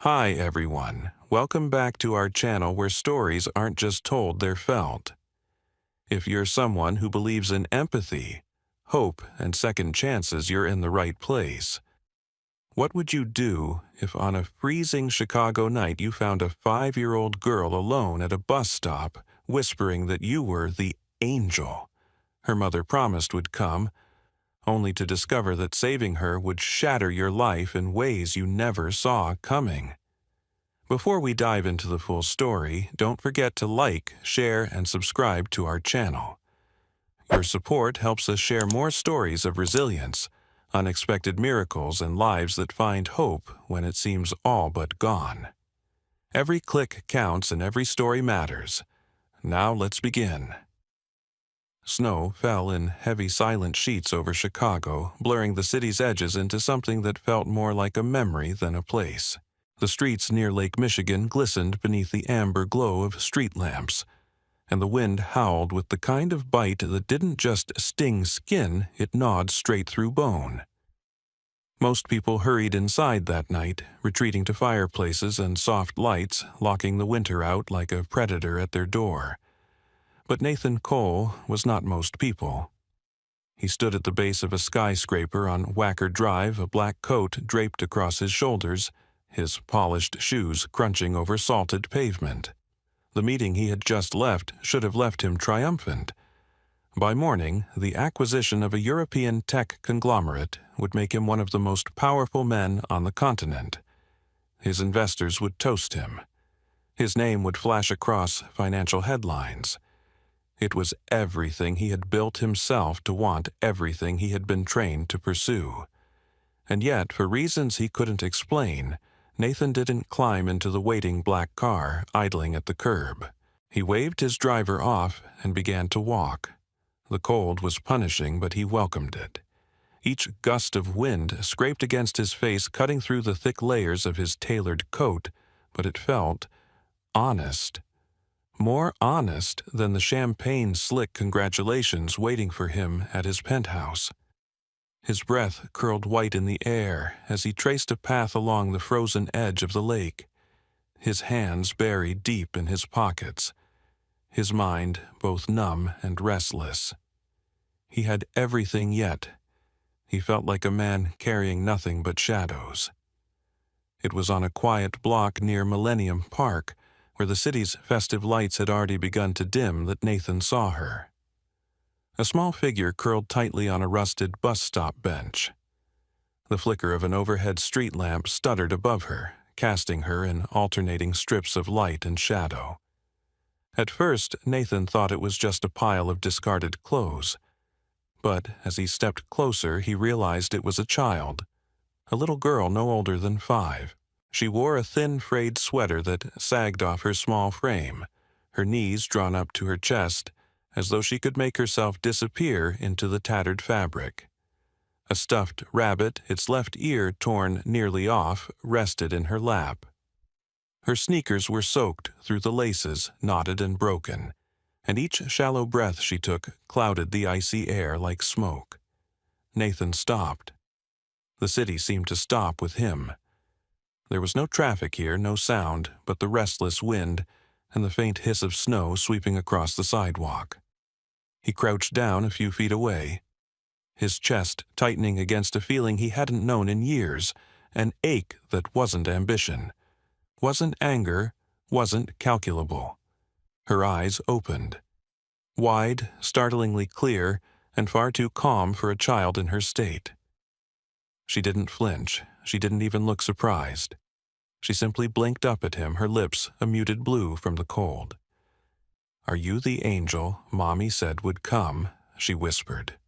Hi everyone, welcome back to our channel where stories aren't just told, they're felt. If you're someone who believes in empathy, hope, and second chances, you're in the right place. What would you do if on a freezing Chicago night you found a 5-year-old girl alone at a bus stop, whispering that you were the angel her mother promised would come, only to discover that saving her would shatter your life in ways you never saw coming? Before we dive into the full story, don't forget to like, share, and subscribe to our channel. Your support helps us share more stories of resilience, unexpected miracles, and lives that find hope when it seems all but gone. Every click counts and every story matters. Now let's begin. Snow fell in heavy, silent sheets over Chicago, blurring the city's edges into something that felt more like a memory than a place. The streets near Lake Michigan glistened beneath the amber glow of street lamps, and the wind howled with the kind of bite that didn't just sting skin, it gnawed straight through bone. Most people hurried inside that night, retreating to fireplaces and soft lights, locking the winter out like a predator at their door. But Nathan Cole was not most people. He stood at the base of a skyscraper on Wacker Drive, a black coat draped across his shoulders, his polished shoes crunching over salted pavement. The meeting he had just left should have left him triumphant. By morning, the acquisition of a European tech conglomerate would make him one of the most powerful men on the continent. His investors would toast him. His name would flash across financial headlines. It was everything he had built himself to want, everything he had been trained to pursue. And yet, for reasons he couldn't explain, Nathan didn't climb into the waiting black car idling at the curb. He waved his driver off and began to walk. The cold was punishing, but he welcomed it. Each gust of wind scraped against his face, cutting through the thick layers of his tailored coat, but it felt honest. More honest than the champagne-slick congratulations waiting for him at his penthouse. His breath curled white in the air as he traced a path along the frozen edge of the lake, his hands buried deep in his pockets, his mind both numb and restless. He had everything yet. He felt like a man carrying nothing but shadows. It was on a quiet block near Millennium Park, where the city's festive lights had already begun to dim, that Nathan saw her. A small figure curled tightly on a rusted bus stop bench. The flicker of an overhead street lamp stuttered above her, casting her in alternating strips of light and shadow. At first, Nathan thought it was just a pile of discarded clothes. But as he stepped closer, he realized it was a child, a little girl no older than 5. She wore a thin frayed sweater that sagged off her small frame, her knees drawn up to her chest, as though she could make herself disappear into the tattered fabric. A stuffed rabbit, its left ear torn nearly off, rested in her lap. Her sneakers were soaked through the laces, knotted and broken, and each shallow breath she took clouded the icy air like smoke. Nathan stopped. The city seemed to stop with him. There was no traffic here, no sound, but the restless wind and the faint hiss of snow sweeping across the sidewalk. He crouched down a few feet away, his chest tightening against a feeling he hadn't known in years, an ache that wasn't ambition, wasn't anger, wasn't calculable. Her eyes opened. Wide, startlingly clear, and far too calm for a child in her state. She didn't flinch. She didn't even look surprised. She simply blinked up at him, her lips a muted blue from the cold. "Are you the angel Mommy said would come?" she whispered.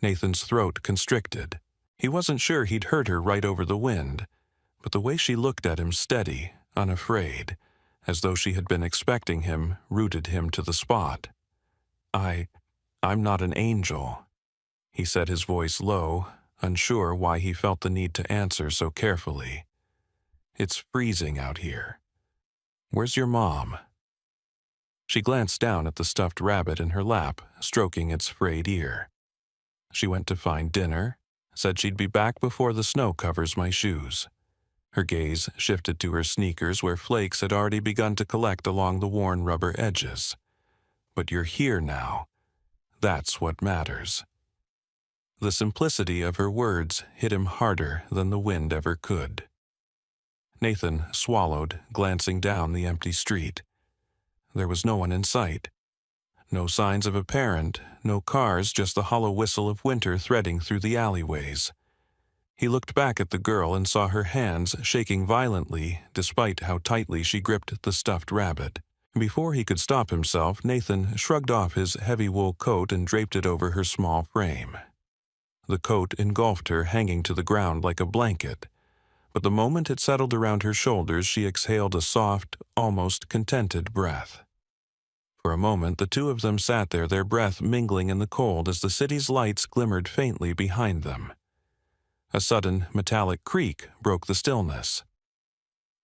Nathan's throat constricted. He wasn't sure he'd heard her right over the wind, but the way she looked at him, steady, unafraid, as though she had been expecting him, rooted him to the spot. I'm not an angel," he said, his voice low, unsure why he felt the need to answer so carefully. "It's freezing out here. Where's your mom?" She glanced down at the stuffed rabbit in her lap, stroking its frayed ear. "She went to find dinner, said she'd be back before the snow covers my shoes." Her gaze shifted to her sneakers where flakes had already begun to collect along the worn rubber edges. But you're here now. That's what matters. The simplicity of her words hit him harder than the wind ever could. Nathan swallowed, glancing down the empty street. There was no one in sight. No signs of a parent, no cars, just the hollow whistle of winter threading through the alleyways. He looked back at the girl and saw her hands shaking violently despite how tightly she gripped the stuffed rabbit. Before he could stop himself, Nathan shrugged off his heavy wool coat and draped it over her small frame. The coat engulfed her, hanging to the ground like a blanket, but the moment it settled around her shoulders, she exhaled a soft, almost contented breath. For a moment, the two of them sat there, their breath mingling in the cold as the city's lights glimmered faintly behind them. A sudden, metallic creak broke the stillness.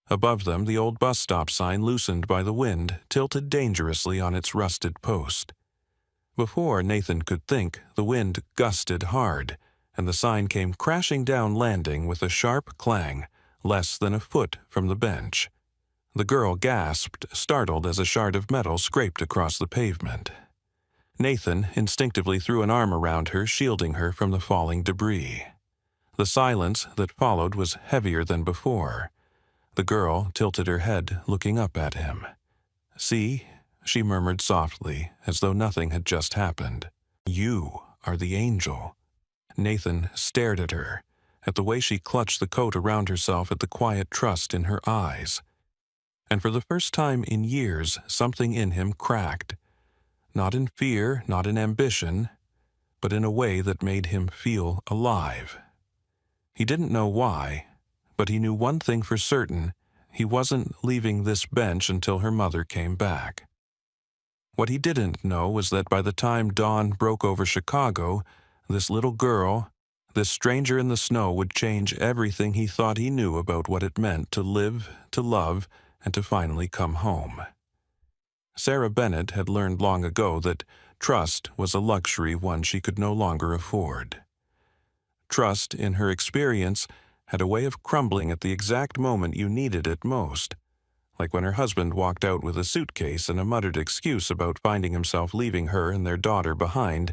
Above them, the old bus stop sign, loosened by the wind, tilted dangerously on its rusted post. Before Nathan could think, the wind gusted hard, and the sign came crashing down, landing with a sharp clang, less than a foot from the bench. The girl gasped, startled as a shard of metal scraped across the pavement. Nathan instinctively threw an arm around her, shielding her from the falling debris. The silence that followed was heavier than before. The girl tilted her head, looking up at him. "See?" she murmured softly, as though nothing had just happened. "You are the angel." Nathan stared at her, at the way she clutched the coat around herself, at the quiet trust in her eyes. And for the first time in years, something in him cracked. Not in fear, not in ambition, but in a way that made him feel alive. He didn't know why, but he knew one thing for certain: he wasn't leaving this bench until her mother came back. What he didn't know was that by the time dawn broke over Chicago, this little girl, this stranger in the snow, would change everything he thought he knew about what it meant to live, to love, and to finally come home. Sarah Bennett had learned long ago that trust was a luxury one she could no longer afford. Trust, in her experience, had a way of crumbling at the exact moment you needed it most, like when her husband walked out with a suitcase and a muttered excuse about finding himself leaving her and their daughter behind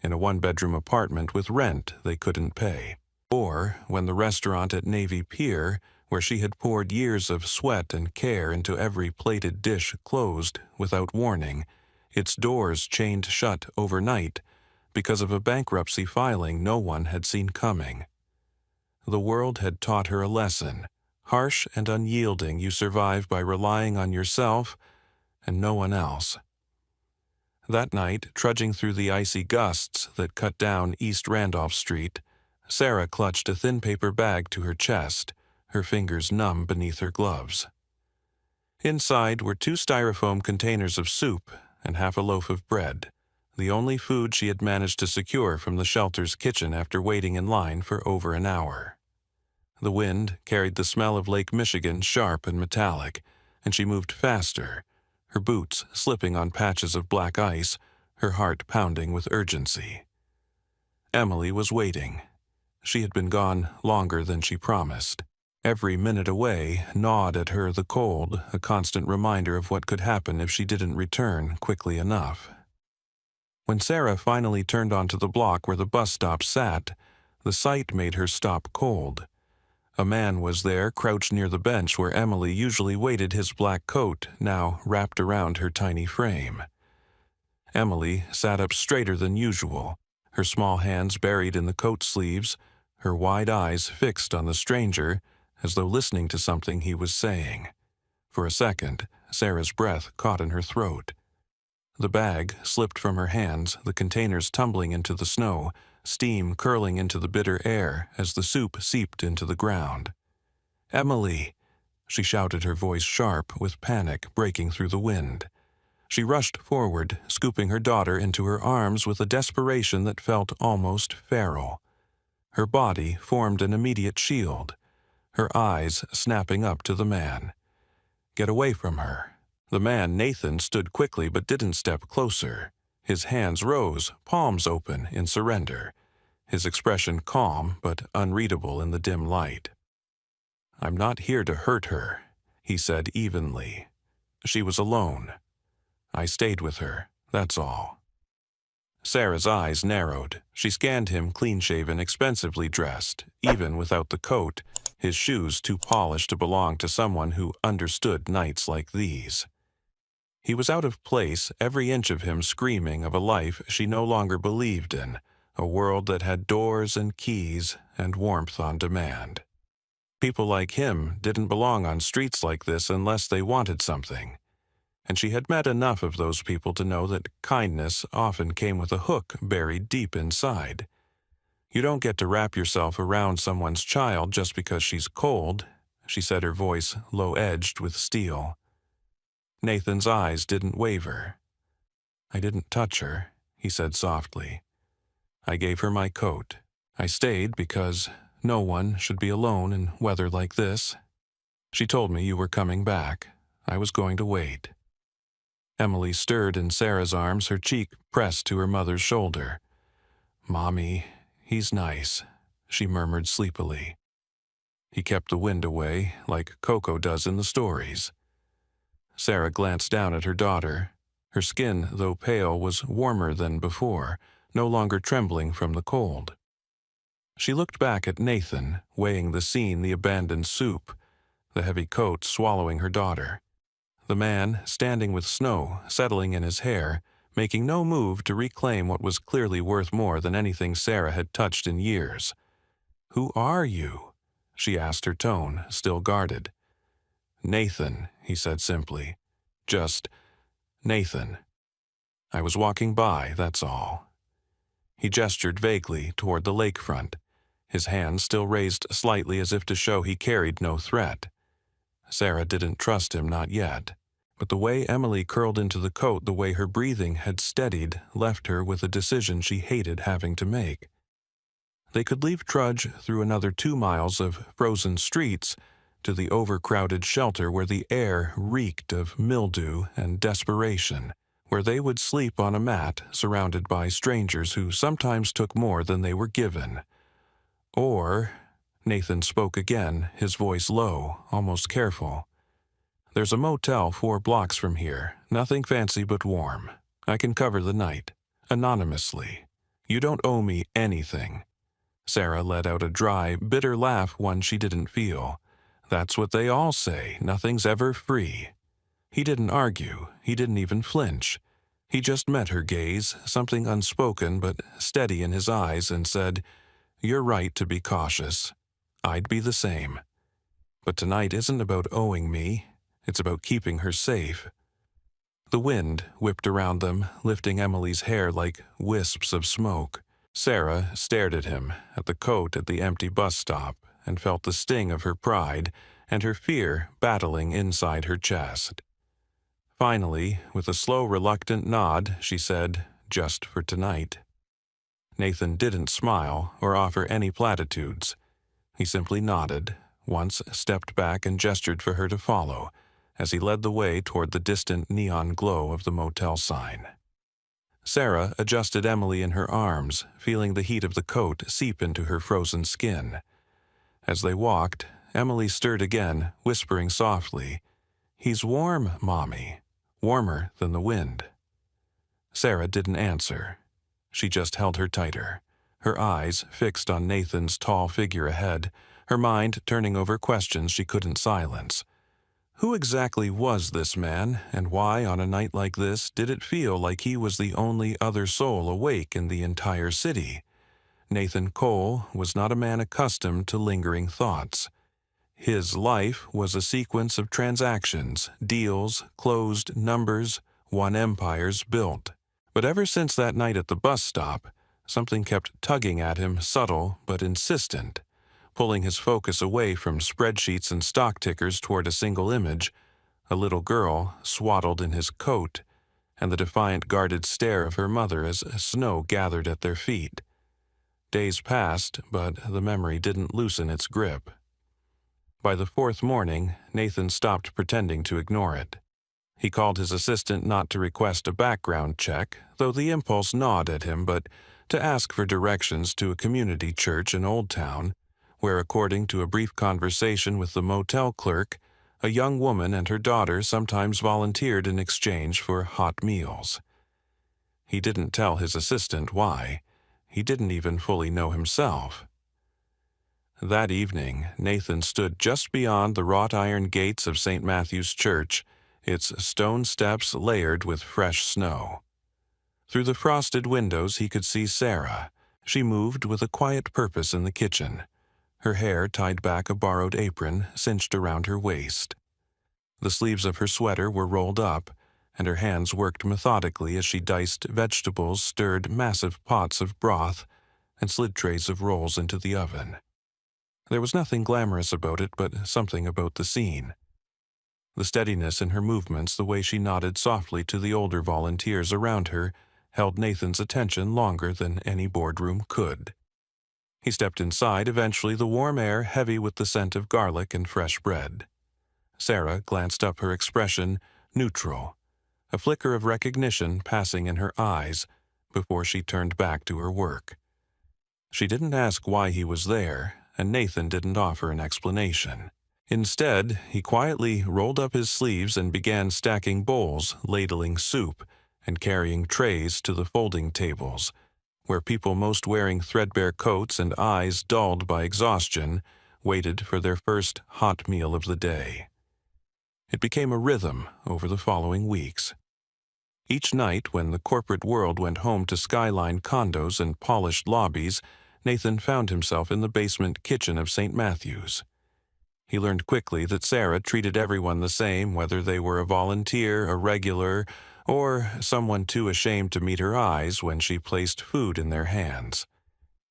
in a one-bedroom apartment with rent they couldn't pay. Or when the restaurant at Navy Pier, where she had poured years of sweat and care into every plated dish, closed without warning, its doors chained shut overnight because of a bankruptcy filing no one had seen coming. The world had taught her a lesson. Harsh and unyielding, you survive by relying on yourself and no one else. That night, trudging through the icy gusts that cut down East Randolph Street, Sarah clutched a thin paper bag to her chest, her fingers numb beneath her gloves. Inside were 2 styrofoam containers of soup and half a loaf of bread, the only food she had managed to secure from the shelter's kitchen after waiting in line for over an hour. The wind carried the smell of Lake Michigan, sharp and metallic, and she moved faster, her boots slipping on patches of black ice, her heart pounding with urgency. Emily was waiting. She had been gone longer than she promised. Every minute away gnawed at her the cold, a constant reminder of what could happen if she didn't return quickly enough. When Sarah finally turned onto the block where the bus stop sat, the sight made her stop cold. A man was there, crouched near the bench where Emily usually waited, his black coat now wrapped around her tiny frame. Emily sat up straighter than usual, her small hands buried in the coat sleeves, her wide eyes fixed on the stranger, as though listening to something he was saying. For a second, Sarah's breath caught in her throat. The bag slipped from her hands, the containers tumbling into the snow, steam curling into the bitter air as the soup seeped into the ground. "Emily!" she shouted, her voice sharp with panic breaking through the wind. She rushed forward, scooping her daughter into her arms with a desperation that felt almost feral. Her body formed an immediate shield, her eyes snapping up to the man. "Get away from her." The man, Nathan, stood quickly but didn't step closer. His hands rose, palms open in surrender, his expression calm but unreadable in the dim light. "I'm not here to hurt her," he said evenly. "She was alone. I stayed with her, that's all." Sarah's eyes narrowed. She scanned him, clean-shaven, expensively dressed, even without the coat, his shoes too polished to belong to someone who understood nights like these. He was out of place, every inch of him screaming of a life she no longer believed in, a world that had doors and keys and warmth on demand. People like him didn't belong on streets like this unless they wanted something. And she had met enough of those people to know that kindness often came with a hook buried deep inside. You don't get to wrap yourself around someone's child just because she's cold, she said, her voice low-edged with steel. Nathan's eyes didn't waver. "I didn't touch her," he said softly. "I gave her my coat. I stayed because no one should be alone in weather like this. She told me you were coming back. I was going to wait." Emily stirred in Sarah's arms, her cheek pressed to her mother's shoulder. "Mommy, he's nice," she murmured sleepily. "He kept the wind away, like Coco does in the stories." Sarah glanced down at her daughter. Her skin, though pale, was warmer than before, no longer trembling from the cold. She looked back at Nathan, weighing the scene, the abandoned soup, the heavy coat swallowing her daughter. The man, standing with snow settling in his hair, making no move to reclaim what was clearly worth more than anything Sarah had touched in years. "Who are you?" she asked, her tone still guarded. "Nathan," he said simply. "Just Nathan. I was walking by, that's all." He gestured vaguely toward the lakefront, his hand still raised slightly as if to show he carried no threat. Sarah didn't trust him, not yet. But the way Emily curled into the coat, the way her breathing had steadied, left her with a decision she hated having to make. They could leave Trudge through another 2 miles of frozen streets to the overcrowded shelter where the air reeked of mildew and desperation, where they would sleep on a mat surrounded by strangers who sometimes took more than they were given. Or, Nathan spoke again, his voice low, almost careful. "There's a motel 4 blocks from here, nothing fancy but warm. I can cover the night, anonymously. You don't owe me anything." Sarah let out a dry, bitter laugh, one she didn't feel. "That's what they all say, nothing's ever free." He didn't argue, he didn't even flinch. He just met her gaze, something unspoken but steady in his eyes, and said, "You're right to be cautious. I'd be the same. But tonight isn't about owing me. It's about keeping her safe." The wind whipped around them, lifting Emily's hair like wisps of smoke. Sarah stared at him, at the coat at the empty bus stop, and felt the sting of her pride and her fear battling inside her chest. Finally, with a slow, reluctant nod, she said, "Just for tonight." Nathan didn't smile or offer any platitudes. He simply nodded, once stepped back and gestured for her to follow, as he led the way toward the distant neon glow of the motel sign. Sarah adjusted Emily in her arms, feeling the heat of the coat seep into her frozen skin. As they walked, Emily stirred again, whispering softly, "He's warm, Mommy. Warmer than the wind." Sarah didn't answer. She just held her tighter, her eyes fixed on Nathan's tall figure ahead, her mind turning over questions she couldn't silence. Who exactly was this man, and why, on a night like this, did it feel like he was the only other soul awake in the entire city? Nathan Cole was not a man accustomed to lingering thoughts. His life was a sequence of transactions, deals, closed numbers, won empires built. But ever since that night at the bus stop, something kept tugging at him, subtle but insistent, pulling his focus away from spreadsheets and stock tickers toward a single image, a little girl swaddled in his coat, and the defiant guarded stare of her mother as snow gathered at their feet. Days passed, but the memory didn't loosen its grip. By the 4th morning, Nathan stopped pretending to ignore it. He called his assistant not to request a background check, though the impulse gnawed at him, but to ask for directions to a community church in Old Town, where, according to a brief conversation with the motel clerk, a young woman and her daughter sometimes volunteered in exchange for hot meals. He didn't tell his assistant why. He didn't even fully know himself. That evening, Nathan stood just beyond the wrought iron gates of St. Matthew's Church, its stone steps layered with fresh snow. Through the frosted windows he could see Sarah. She moved with a quiet purpose in the kitchen, her hair tied back a borrowed apron cinched around her waist. The sleeves of her sweater were rolled up, and her hands worked methodically as she diced vegetables, stirred massive pots of broth, and slid trays of rolls into the oven. There was nothing glamorous about it, but something about the scene. The steadiness in her movements, the way she nodded softly to the older volunteers around her, held Nathan's attention longer than any boardroom could. He stepped inside, eventually the warm air heavy with the scent of garlic and fresh bread. Sarah glanced up, her expression neutral, a flicker of recognition passing in her eyes before she turned back to her work. She didn't ask why he was there, and Nathan didn't offer an explanation. Instead, he quietly rolled up his sleeves and began stacking bowls, ladling soup, and carrying trays to the folding tables, where people most wearing threadbare coats and eyes dulled by exhaustion waited for their first hot meal of the day. It became a rhythm over the following weeks. Each night, when the corporate world went home to skyline condos and polished lobbies, Nathan found himself in the basement kitchen of St. Matthew's. He learned quickly that Sarah treated everyone the same, whether they were a volunteer, a regular, or someone too ashamed to meet her eyes when she placed food in their hands.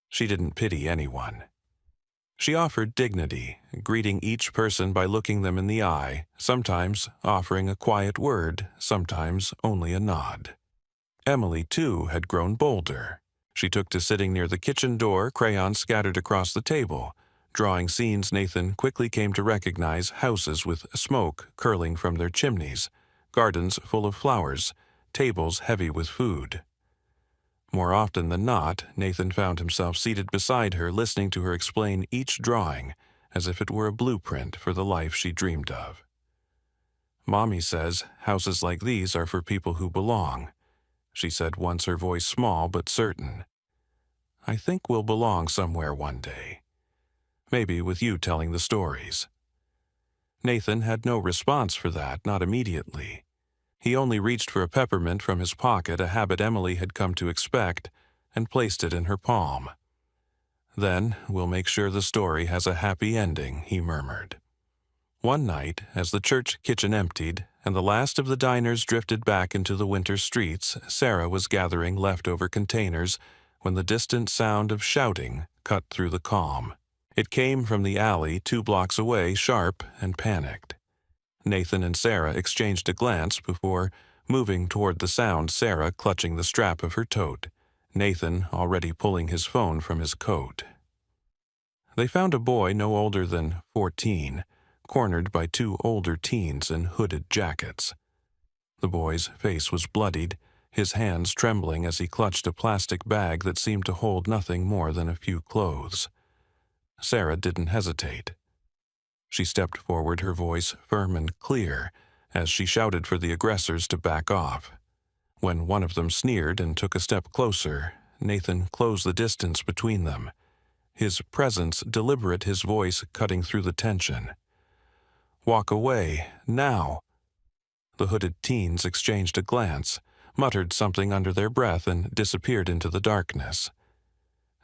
She didn't pity anyone. She offered dignity, greeting each person by looking them in the eye, sometimes offering a quiet word, sometimes only a nod. Emily, too, had grown bolder. She took to sitting near the kitchen door, crayons scattered across the table, drawing scenes Nathan quickly came to recognize: houses with smoke curling from their chimneys, gardens full of flowers, tables heavy with food. More often than not, Nathan found himself seated beside her, listening to her explain each drawing as if it were a blueprint for the life she dreamed of. "Mommy says houses like these are for people who belong," she said once, her voice small but certain. "I think we'll belong somewhere one day. Maybe with you telling the stories." Nathan had no response for that, not immediately. He only reached for a peppermint from his pocket, a habit Emily had come to expect, and placed it in her palm. "Then we'll make sure the story has a happy ending," he murmured. One night, as the church kitchen emptied and the last of the diners drifted back into the winter streets, Sarah was gathering leftover containers when the distant sound of shouting cut through the calm. It came from the alley 2 blocks away, sharp and panicked. Nathan and Sarah exchanged a glance before moving toward the sound, Sarah clutching the strap of her tote, Nathan already pulling his phone from his coat. They found a boy no older than 14, cornered by 2 older teens in hooded jackets. The boy's face was bloodied, his hands trembling as he clutched a plastic bag that seemed to hold nothing more than a few clothes. Sarah didn't hesitate. She stepped forward, her voice firm and clear, as she shouted for the aggressors to back off. When one of them sneered and took a step closer, Nathan closed the distance between them, his presence deliberate, his voice cutting through the tension. "Walk away, now." The hooded teens exchanged a glance, muttered something under their breath, and disappeared into the darkness.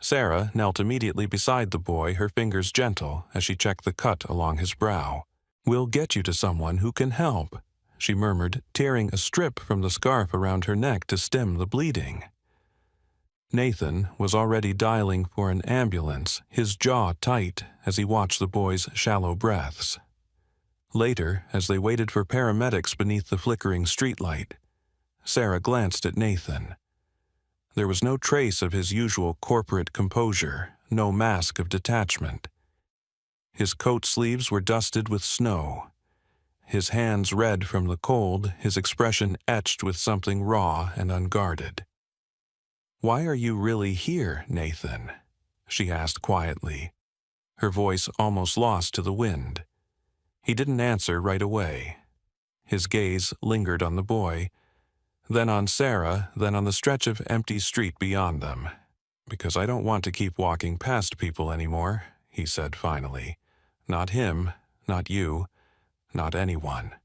Sarah knelt immediately beside the boy, her fingers gentle as she checked the cut along his brow. "We'll get you to someone who can help," she murmured, tearing a strip from the scarf around her neck to stem the bleeding. Nathan was already dialing for an ambulance, his jaw tight as he watched the boy's shallow breaths. Later, as they waited for paramedics beneath the flickering streetlight, Sarah glanced at Nathan. There was no trace of his usual corporate composure, no mask of detachment. His coat sleeves were dusted with snow, his hands red from the cold, his expression etched with something raw and unguarded. "Why are you really here, Nathan?" she asked quietly. her voice almost lost to the wind. He didn't answer right away. His gaze lingered on the boy, then on Sarah, then on the stretch of empty street beyond them. "Because I don't want to keep walking past people anymore," he said finally. "Not him, not you, not anyone."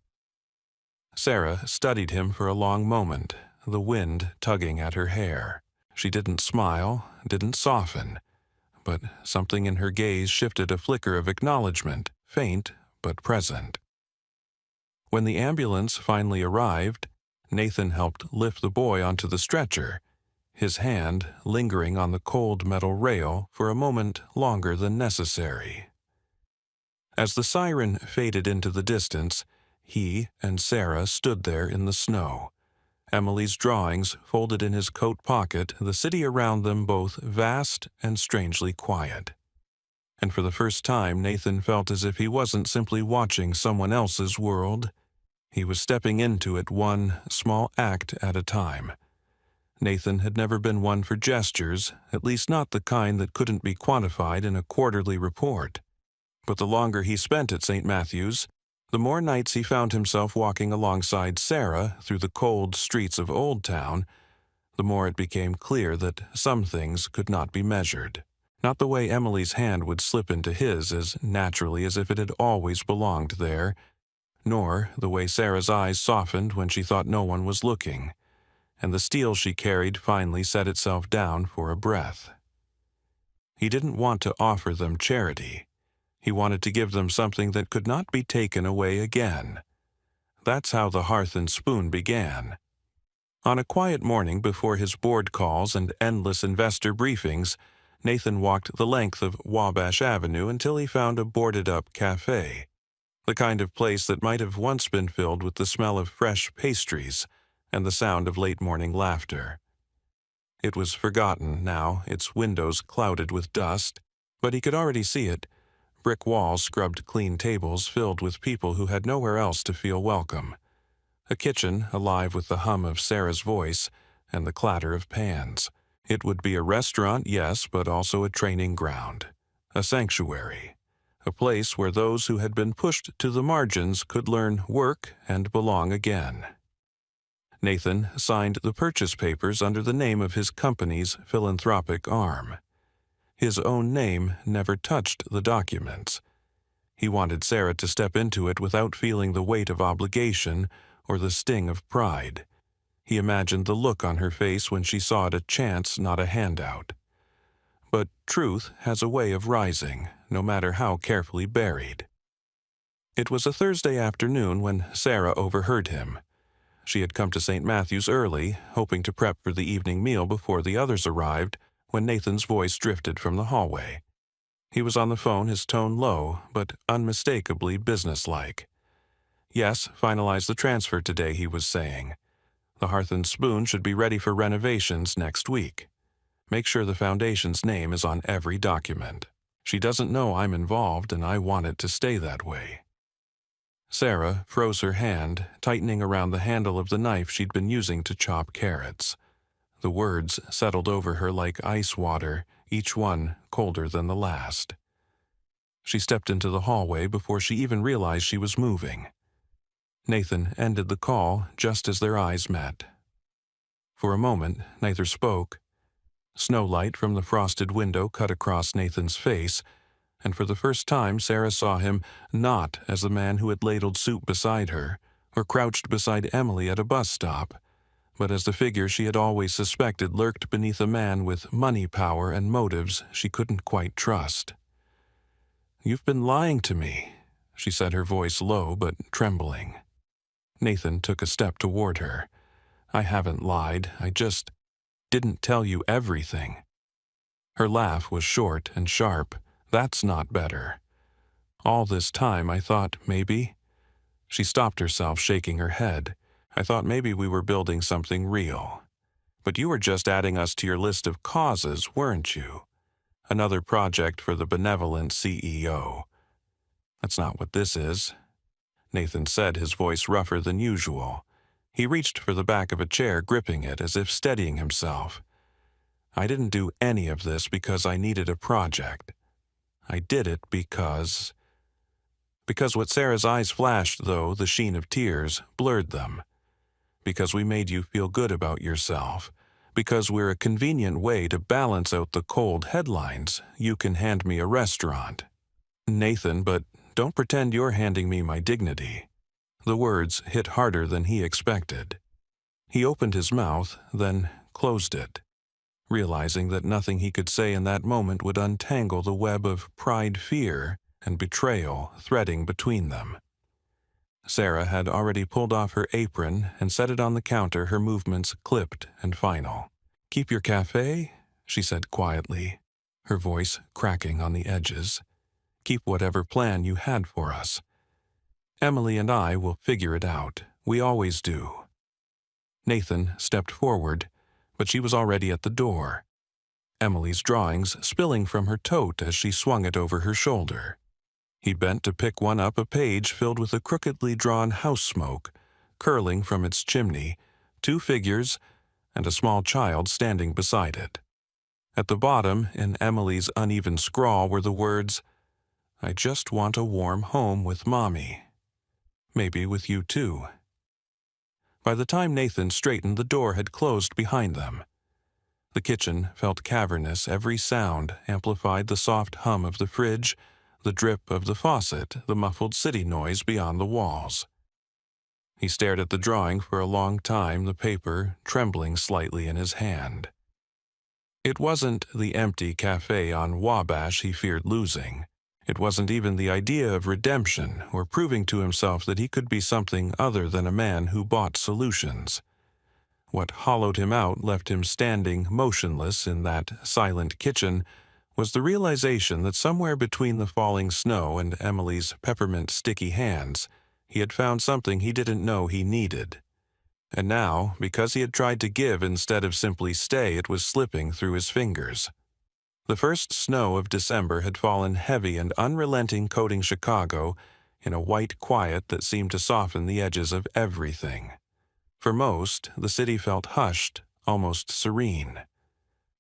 Sarah studied him for a long moment, the wind tugging at her hair. She didn't smile, didn't soften, but something in her gaze shifted a flicker of acknowledgement, faint but present. When the ambulance finally arrived, Nathan helped lift the boy onto the stretcher, his hand lingering on the cold metal rail for a moment longer than necessary. As the siren faded into the distance, he and Sarah stood there in the snow, Emily's drawings folded in his coat pocket, the city around them both vast and strangely quiet. And for the first time, Nathan felt as if he wasn't simply watching someone else's world. He was stepping into it one small act at a time. Nathan had never been one for gestures, at least not the kind that couldn't be quantified in a quarterly report. But the longer he spent at St. Matthew's, the more nights he found himself walking alongside Sarah through the cold streets of Old Town, the more it became clear that some things could not be measured. Not the way Emily's hand would slip into his as naturally as if it had always belonged there, nor the way Sarah's eyes softened when she thought no one was looking, and the steel she carried finally set itself down for a breath. He didn't want to offer them charity. He wanted to give them something that could not be taken away again. That's how the Hearth and Spoon began. On a quiet morning before his board calls and endless investor briefings, Nathan walked the length of Wabash Avenue until he found a boarded-up cafe, the kind of place that might have once been filled with the smell of fresh pastries and the sound of late-morning laughter. It was forgotten now, its windows clouded with dust, but he could already see it. Brick walls scrubbed clean tables filled with people who had nowhere else to feel welcome. A kitchen alive with the hum of Sarah's voice and the clatter of pans. It would be a restaurant, yes, but also a training ground, a sanctuary, a place where those who had been pushed to the margins could learn work and belong again. Nathan signed the purchase papers under the name of his company's philanthropic arm. His own name never touched the documents. He wanted Sarah to step into it without feeling the weight of obligation or the sting of pride. He imagined the look on her face when she saw it a chance, not a handout. But truth has a way of rising, no matter how carefully buried. It was a Thursday afternoon when Sarah overheard him. She had come to St. Matthew's early, hoping to prep for the evening meal before the others arrived, when Nathan's voice drifted from the hallway. He was on the phone, his tone low, but unmistakably businesslike. "Yes, finalize the transfer today," he was saying. "The Hearth and Spoon should be ready for renovations next week. Make sure the foundation's name is on every document. She doesn't know I'm involved, and I want it to stay that way." Sarah froze her hand, tightening around the handle of the knife she'd been using to chop carrots. The words settled over her like ice water, each one colder than the last. She stepped into the hallway before she even realized she was moving. Nathan ended the call just as their eyes met. For a moment, neither spoke. Snowlight from the frosted window cut across Nathan's face, and for the first time Sarah saw him not as the man who had ladled soup beside her, or crouched beside Emily at a bus stop, but as the figure she had always suspected lurked beneath a man with money power and motives she couldn't quite trust. "You've been lying to me," she said, her voice low but trembling. Nathan took a step toward her. "I haven't lied, I just didn't tell you everything." Her laugh was short and sharp. "That's not better. All this time I thought maybe—" She stopped herself, shaking her head. "I thought maybe we were building something real. But you were just adding us to your list of causes, weren't you? Another project for the benevolent CEO. That's not what this is," Nathan said, his voice rougher than usual. He reached for the back of a chair, gripping it as if steadying himself. "I didn't do any of this because I needed a project. I did it because what Sarah's eyes flashed, though, the sheen of tears, blurred them. Because we made you feel good about yourself. Because we're a convenient way to balance out the cold headlines. You can hand me a restaurant. Nathan, but don't pretend you're handing me my dignity. The words hit harder than he expected. He opened his mouth, then closed it, realizing that nothing he could say in that moment would untangle the web of pride, fear, and betrayal threading between them. Sarah had already pulled off her apron and set it on the counter, her movements clipped and final. "Keep your café?" she said quietly, her voice cracking on the edges. "Keep whatever plan you had for us. Emily and I will figure it out. We always do." Nathan stepped forward, but she was already at the door, Emily's drawings spilling from her tote as she swung it over her shoulder. He bent to pick one up, a page filled with a crookedly drawn house smoke, curling from its chimney, 2 figures, and a small child standing beside it. At the bottom, in Emily's uneven scrawl, were the words, "I just want a warm home with Mommy. Maybe with you too." By the time Nathan straightened, the door had closed behind them. The kitchen felt cavernous, every sound amplified, the soft hum of the fridge, the drip of the faucet, the muffled city noise beyond the walls. He stared at the drawing for a long time, the paper trembling slightly in his hand. It wasn't the empty cafe on Wabash he feared losing. It wasn't even the idea of redemption or proving to himself that he could be something other than a man who bought solutions. What hollowed him out, left him standing motionless in that silent kitchen, was the realization that somewhere between the falling snow and Emily's peppermint sticky hands, he had found something he didn't know he needed. And now, because he had tried to give instead of simply stay, it was slipping through his fingers. The first snow of December had fallen heavy and unrelenting, coating Chicago in a white quiet that seemed to soften the edges of everything. For most, the city felt hushed, almost serene.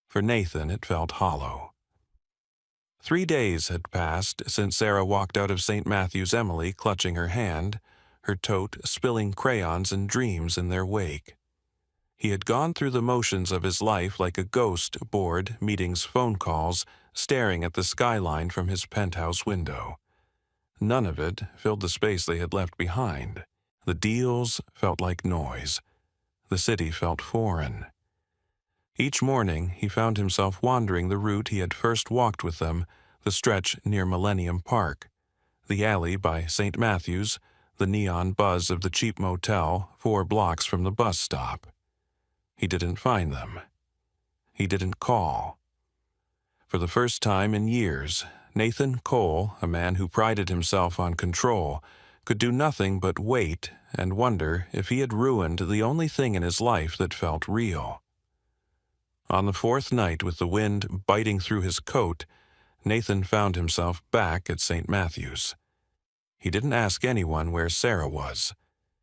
For Nathan, it felt hollow. 3 days had passed since Sarah walked out of St. Matthew's, Emily clutching her hand, her tote spilling crayons and dreams in their wake. He had gone through the motions of his life like a ghost, bored, meetings, phone calls, staring at the skyline from his penthouse window. None of it filled the space they had left behind. The deals felt like noise. The city felt foreign. Each morning, he found himself wandering the route he had first walked with them, the stretch near Millennium Park, the alley by St. Matthew's, the neon buzz of the cheap motel 4 blocks from the bus stop. He didn't find them. He didn't call. For the first time in years, Nathan Cole, a man who prided himself on control, could do nothing but wait and wonder if he had ruined the only thing in his life that felt real. On the 4th night, with the wind biting through his coat, Nathan found himself back at St. Matthew's. He didn't ask anyone where Sarah was.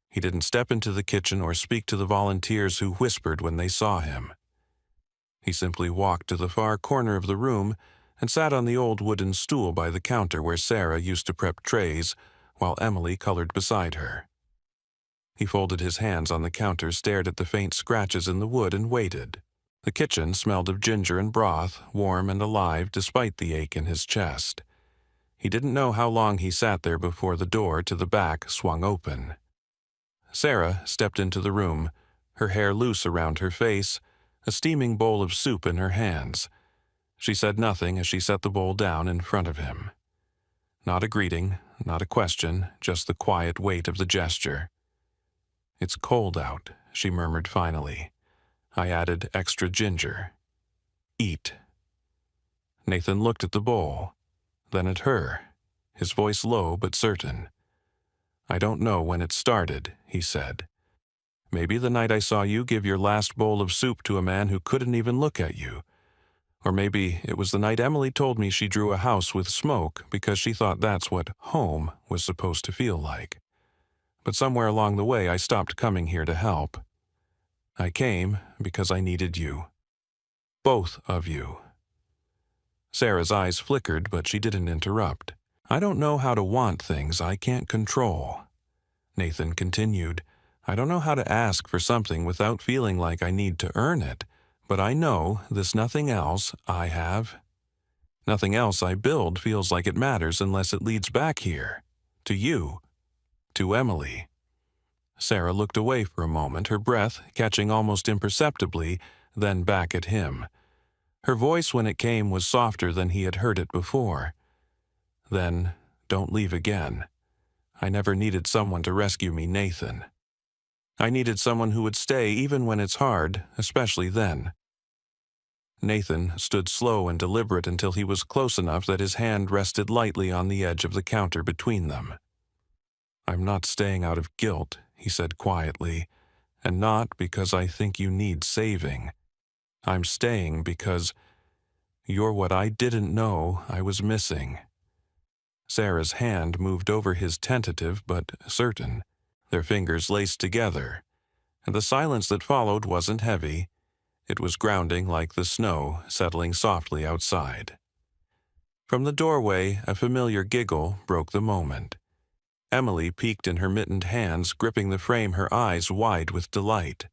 He didn't step into the kitchen or speak to the volunteers who whispered when they saw him. He simply walked to the far corner of the room and sat on the old wooden stool by the counter where Sarah used to prep trays while Emily colored beside her. He folded his hands on the counter, stared at the faint scratches in the wood, and waited. The kitchen smelled of ginger and broth, warm and alive despite the ache in his chest. He didn't know how long he sat there before the door to the back swung open. Sarah stepped into the room, her hair loose around her face, a steaming bowl of soup in her hands. She said nothing as she set the bowl down in front of him. Not a greeting, not a question, just the quiet weight of the gesture. "It's cold out," she murmured finally. "I added extra ginger. Eat." Nathan looked at the bowl, then at her, his voice low but certain. "I don't know when it started," he said. "Maybe the night I saw you give your last bowl of soup to a man who couldn't even look at you. Or maybe it was the night Emily told me she drew a house with smoke because she thought that's what home was supposed to feel like. But somewhere along the way I stopped coming here to help. I came because I needed you. Both of you." Sarah's eyes flickered, but she didn't interrupt. I don't know how to want things I can't control. Nathan continued. I don't know how to ask for something without feeling like I need to earn it, but I know this nothing else I have. Nothing else I build feels like it matters unless it leads back here. To you. To Emily. Sarah looked away for a moment, her breath catching almost imperceptibly, then back at him. Her voice when it came was softer than he had heard it before. Then, don't leave again. I never needed someone to rescue me, Nathan. I needed someone who would stay even when it's hard, especially then. Nathan stood slow and deliberate until he was close enough that his hand rested lightly on the edge of the counter between them. I'm not staying out of guilt, he said quietly, and not because I think you need saving. I'm staying because you're what I didn't know I was missing. Sarah's hand moved over his, tentative but certain. Their fingers laced together, and the silence that followed wasn't heavy. It was grounding like the snow settling softly outside. From the doorway, a familiar giggle broke the moment. Emily peeked in her mittened hands, gripping the frame, her eyes wide with delight.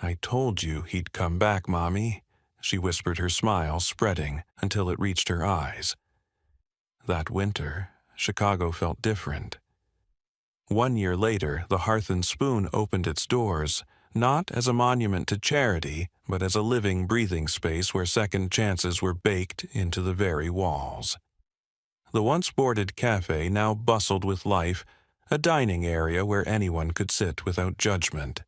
I told you he'd come back, Mommy, she whispered, her smile spreading until it reached her eyes. That winter, Chicago felt different. 1 year later, the Hearth and Spoon opened its doors, not as a monument to charity, but as a living, breathing space where second chances were baked into the very walls. The once boarded cafe now bustled with life, a dining area where anyone could sit without judgment.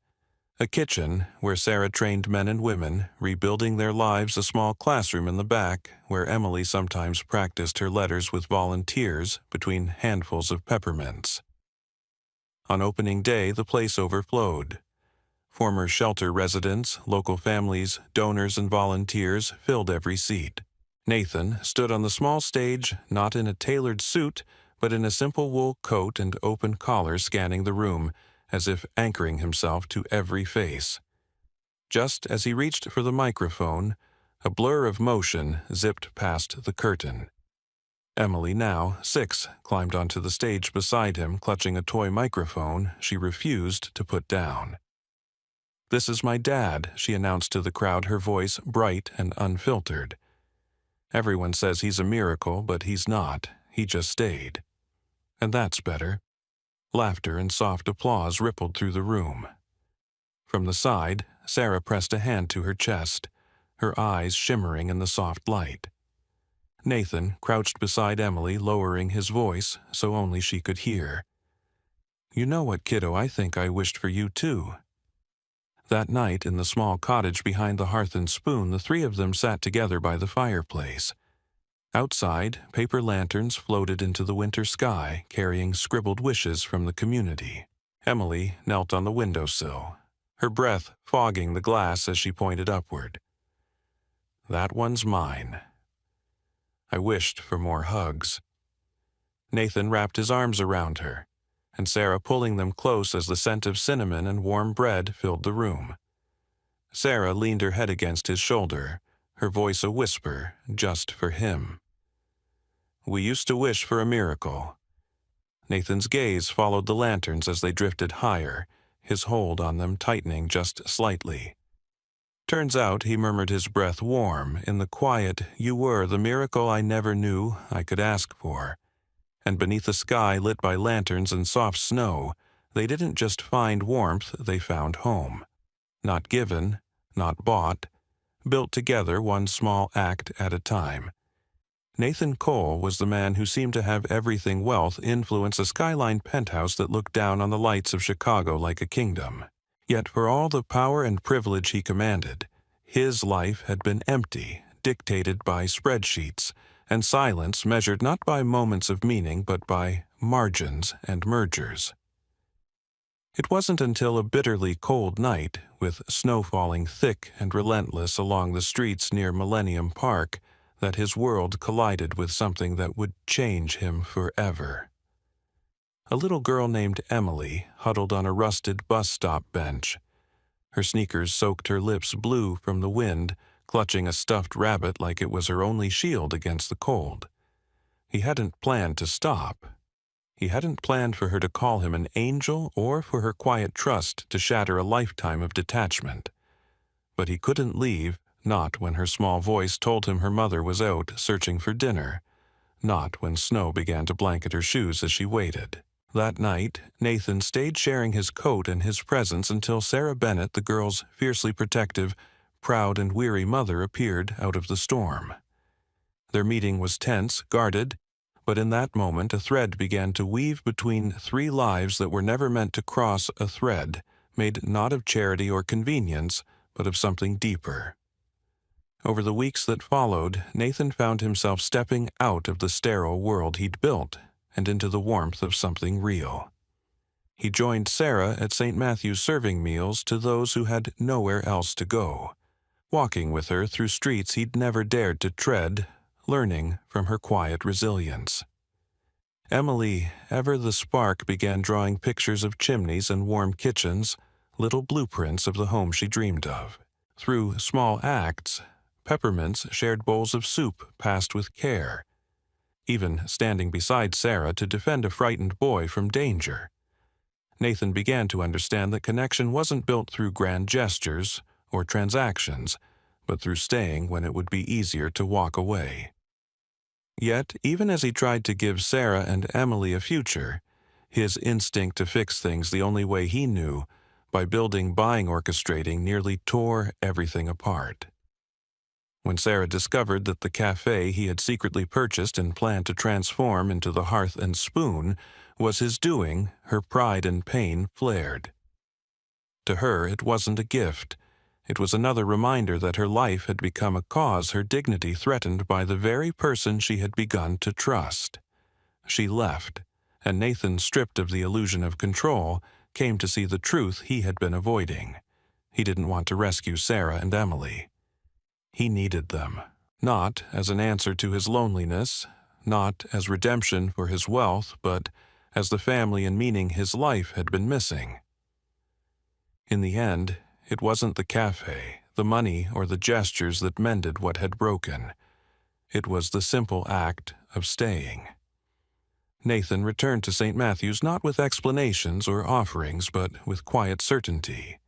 A kitchen where Sarah trained men and women, rebuilding their lives, a small classroom in the back where Emily sometimes practiced her letters with volunteers between handfuls of peppermints. On opening day, the place overflowed. Former shelter residents, local families, donors, and volunteers filled every seat. Nathan stood on the small stage, not in a tailored suit, but in a simple wool coat and open collar, scanning the room, as if anchoring himself to every face. Just as he reached for the microphone, a blur of motion zipped past the curtain. Emily, now 6, climbed onto the stage beside him, clutching a toy microphone she refused to put down. This is my dad, she announced to the crowd, her voice bright and unfiltered. Everyone says he's a miracle, but he's not. He just stayed. And that's better. Laughter and soft applause rippled through the room. From the side, Sarah pressed a hand to her chest, her eyes shimmering in the soft light. Nathan crouched beside Emily, lowering his voice so only she could hear. You know what, kiddo, I think I wished for you too. That night, in the small cottage behind the Hearth and Spoon, the three of them sat together by the fireplace. Outside, paper lanterns floated into the winter sky, carrying scribbled wishes from the community. Emily knelt on the windowsill, her breath fogging the glass as she pointed upward. That one's mine. I wished for more hugs. Nathan wrapped his arms around her, and Sarah pulling them close as the scent of cinnamon and warm bread filled the room. Sarah leaned her head against his shoulder, her voice a whisper just for him. We used to wish for a miracle. Nathan's gaze followed the lanterns as they drifted higher, his hold on them tightening just slightly. Turns out, he murmured, his breath warm, in the quiet, you were the miracle I never knew I could ask for. And beneath a sky lit by lanterns and soft snow, they didn't just find warmth, they found home. Not given, not bought, built together one small act at a time. Nathan Cole was the man who seemed to have everything: wealth, influence, a skyline penthouse that looked down on the lights of Chicago like a kingdom. Yet for all the power and privilege he commanded, his life had been empty, dictated by spreadsheets, and silence measured not by moments of meaning but by margins and mergers. It wasn't until a bitterly cold night, with snow falling thick and relentless along the streets near Millennium Park, that his world collided with something that would change him forever. A little girl named Emily huddled on a rusted bus stop bench. Her sneakers soaked her lips blue from the wind, clutching a stuffed rabbit like it was her only shield against the cold. He hadn't planned to stop. He hadn't planned for her to call him an angel or for her quiet trust to shatter a lifetime of detachment. But he couldn't leave, not when her small voice told him her mother was out searching for dinner, not when snow began to blanket her shoes as she waited. That night, Nathan stayed sharing his coat and his presents until Sarah Bennett, the girl's fiercely protective, proud and weary mother, appeared out of the storm. Their meeting was tense, guarded, but in that moment a thread began to weave between three lives that were never meant to cross, a thread made not of charity or convenience, but of something deeper. Over the weeks that followed, Nathan found himself stepping out of the sterile world he'd built and into the warmth of something real. He joined Sarah at St. Matthew's serving meals to those who had nowhere else to go, walking with her through streets he'd never dared to tread, learning from her quiet resilience. Emily, ever the spark, began drawing pictures of chimneys and warm kitchens, little blueprints of the home she dreamed of. Through small acts, Peppermints shared bowls of soup passed with care, even standing beside Sarah to defend a frightened boy from danger. Nathan began to understand that connection wasn't built through grand gestures or transactions, but through staying when it would be easier to walk away. Yet, even as he tried to give Sarah and Emily a future, his instinct to fix things the only way he knew, by building, buying, orchestrating, nearly tore everything apart. When Sarah discovered that the cafe he had secretly purchased and planned to transform into the Hearth and Spoon was his doing, her pride and pain flared. To her, it wasn't a gift. It was another reminder that her life had become a cause her dignity threatened by the very person she had begun to trust. She left, and Nathan, stripped of the illusion of control, came to see the truth he had been avoiding. He didn't want to rescue Sarah and Emily. He needed them, not as an answer to his loneliness, not as redemption for his wealth, but as the family and meaning his life had been missing. In the end, it wasn't the cafe, the money, or the gestures that mended what had broken. It was the simple act of staying. Nathan returned to St. Matthew's not with explanations or offerings, but with quiet certainty.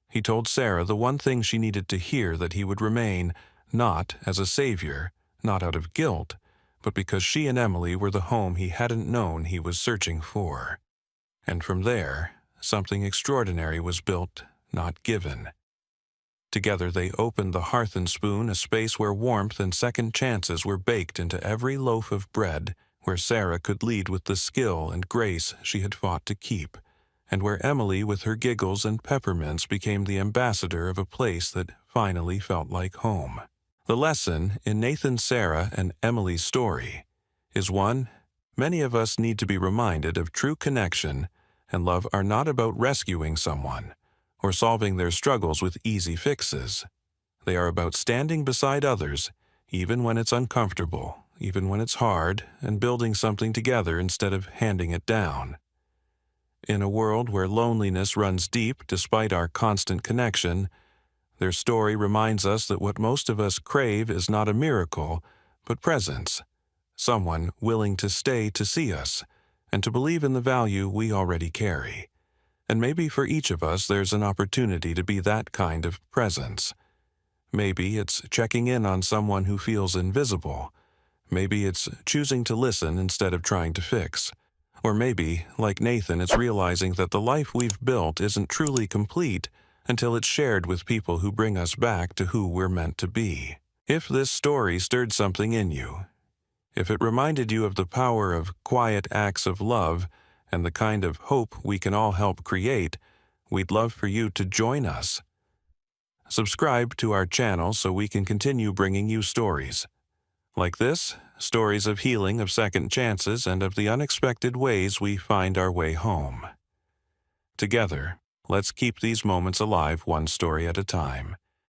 He told Sarah the one thing she needed to hear, that he would remain, not as a savior, not out of guilt, but because she and Emily were the home he hadn't known he was searching for. And from there, something extraordinary was built, not given. Together they opened the Hearth and Spoon, a space where warmth and second chances were baked into every loaf of bread, where Sarah could lead with the skill and grace she had fought to keep, and where Emily, with her giggles and peppermints, became the ambassador of a place that finally felt like home. The lesson in Nathan, Sarah, and Emily's story is one: many of us need to be reminded of true connection and love are not about rescuing someone or solving their struggles with easy fixes. They are about standing beside others, even when it's uncomfortable, even when it's hard, and building something together instead of handing it down. In a world where loneliness runs deep despite our constant connection, their story reminds us that what most of us crave is not a miracle, but presence, someone willing to stay to see us and to believe in the value we already carry. And maybe for each of us there's an opportunity to be that kind of presence. Maybe it's checking in on someone who feels invisible. Maybe it's choosing to listen instead of trying to fix. Or maybe, like Nathan, it's realizing that the life we've built isn't truly complete until it's shared with people who bring us back to who we're meant to be. If this story stirred something in you, if it reminded you of the power of quiet acts of love and the kind of hope we can all help create, we'd love for you to join us. Subscribe to our channel so we can continue bringing you stories like this, stories of healing, of second chances, and of the unexpected ways we find our way home. Together, let's keep these moments alive, one story at a time.